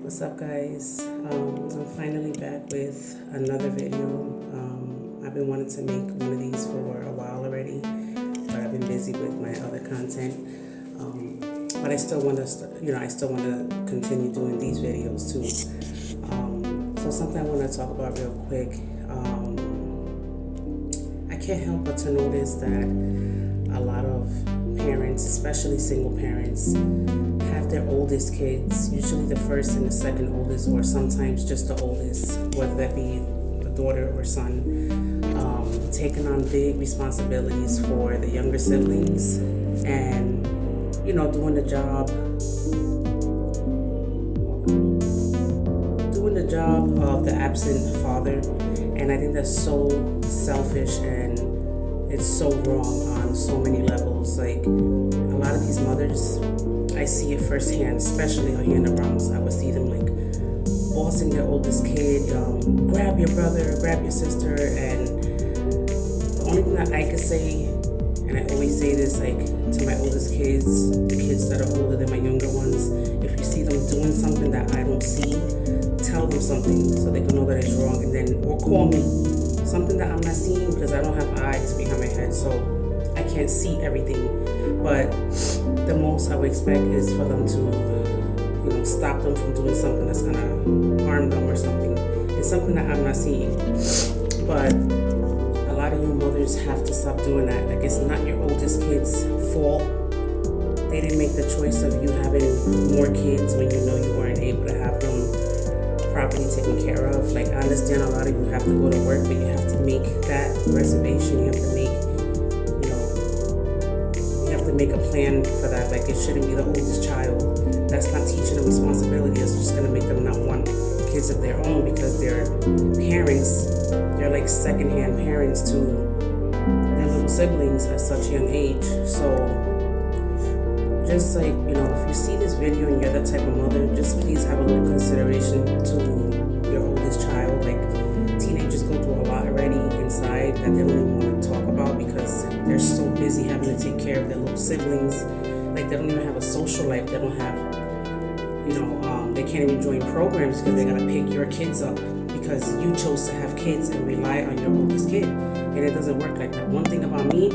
What's up, guys? I'm finally back with another video. I've been wanting to make one of these for a while already, but I've been busy with my other content. But I still want to, I still want to continue doing these videos too. So something I want to talk about real quick. I can't help but to notice that a lot of parents, especially single parents, have their oldest kids, usually the first and the second oldest, or sometimes just the oldest, whether that be a daughter or son, taking on big responsibilities for the younger siblings and, doing the job of the absent father. And I think that's so selfish and it's so wrong on so many levels. Like, a lot of these mothers, I see it firsthand, especially out here in the Bronx. I would see them like bossing their oldest kid, grab your brother, grab your sister. And the only thing that I could say, and I always say this like to my oldest kids, the kids that are older than my younger ones, if you see them doing something that I don't see, tell them something so they can know that it's wrong, and then, or call me. Something that I'm not seeing because I don't have eyes behind my head, so I can't see everything. But the most I would expect is for them to, stop them from doing something that's gonna harm them or something. It's something that I'm not seeing. But a lot of you mothers have to stop doing that. Like, it's not your oldest kid's fault. They didn't make the choice of you having more kids when you know you weren't able to have them properly taken care of. Like, I understand a lot of you have to go to work, but you have to make that reservation. You have to make a plan for that. Like, it shouldn't be the oldest child. That's not teaching them responsibility. It's just gonna make them not want kids of their own because their parents, they're like secondhand parents to their little siblings at such a young age. So just like, if you see this video and you're that type of mother, just please have a little consideration to your oldest child. Like, teenagers go through a lot already inside that they don't even want to talk about because they're so busy having to take care of their little siblings. Like, they don't even have a social life. They don't have, they can't even join programs because they gotta pick your kids up because you chose to have kids and rely on your oldest kid. And it doesn't work like that. One thing about me,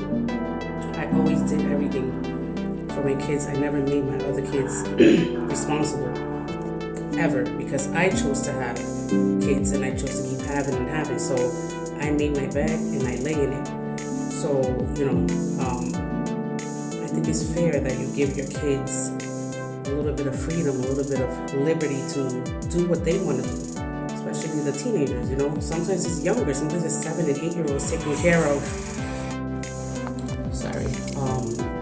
I always did everything for my kids. I never made my other kids responsible ever because I chose to have kids and I chose to keep having and having. So I made my bed and I lay in it. So, I think it's fair that you give your kids a little bit of freedom, a little bit of liberty to do what they want to do, especially the teenagers, Sometimes it's younger, sometimes it's 7 and 8-year-olds taken care of. Sorry.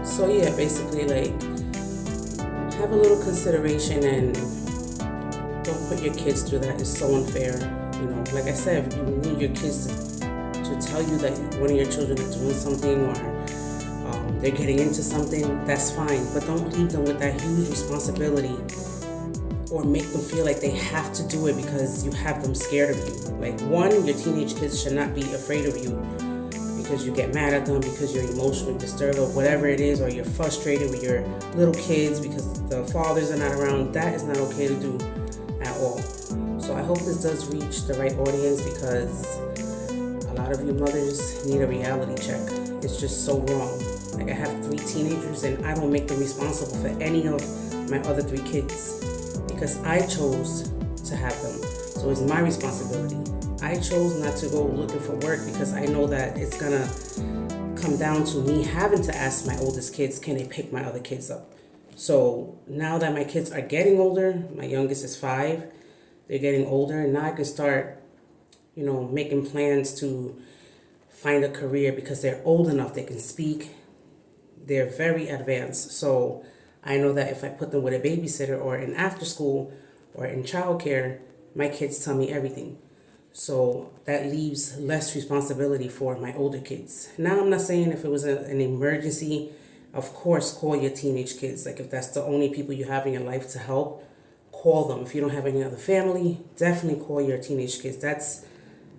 So yeah, basically, like, have a little consideration and don't put your kids through that. It's so unfair. Like I said, if you need your kids to tell you that one of your children is doing something or they're getting into something, that's fine. But don't leave them with that huge responsibility or make them feel like they have to do it because you have them scared of you. Like, one, your teenage kids should not be afraid of you because you get mad at them, because you're emotionally disturbed or whatever it is, or you're frustrated with your little kids because the fathers are not around. That is not okay to do at all. So I hope this does reach the right audience because a lot of you mothers need a reality check. It's just so wrong. Like, I have 3 teenagers and I don't make them responsible for any of my other 3 kids because I chose to have them. So it's my responsibility. I chose not to go looking for work because I know that it's gonna come down to me having to ask my oldest kids, can they pick my other kids up? So now that my kids are getting older, my youngest is 5, they're getting older, and now I can start, making plans to find a career because they're old enough, they can speak, they're very advanced. So I know that if I put them with a babysitter or in after school or in childcare, my kids tell me everything. So that leaves less responsibility for my older kids. Now, I'm not saying if it was an emergency, of course, call your teenage kids. Like, if that's the only people you have in your life to help, call them. If you don't have any other family, definitely call your teenage kids.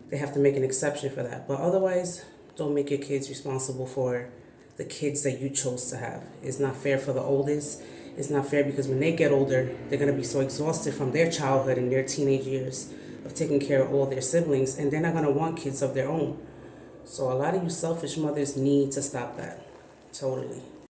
They have to make an exception for that. But otherwise, don't make your kids responsible for the kids that you chose to have. It's not fair for the oldest. it's not fair because when they get older, they're going to be so exhausted from their childhood and their teenage years of taking care of all their siblings, and they're not going to want kids of their own. So a lot of you selfish mothers need to stop that. Totally.